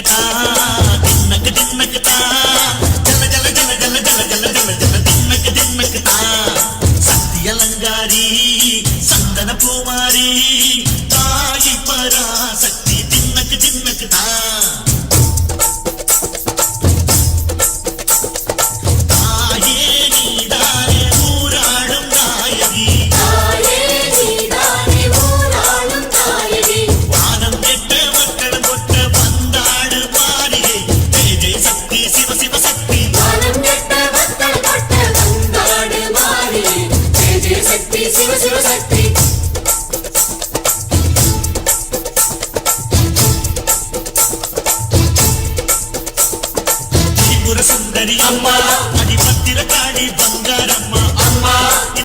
தின்னக்குதா தின்னக்கு தின்னக்குதா ஜல ஜல ஜல ஜல ஜல ஜல ஜல ஜல தின்னக்கு தின்னக்குதா சக்தி அலங்காரி சந்தன பூமாரி தாயி பராசக்தி தின்னக்கு தின்னக்குதா शिव शिव शक्ति त्रिपुर सुंदरी अम्मा अधिपति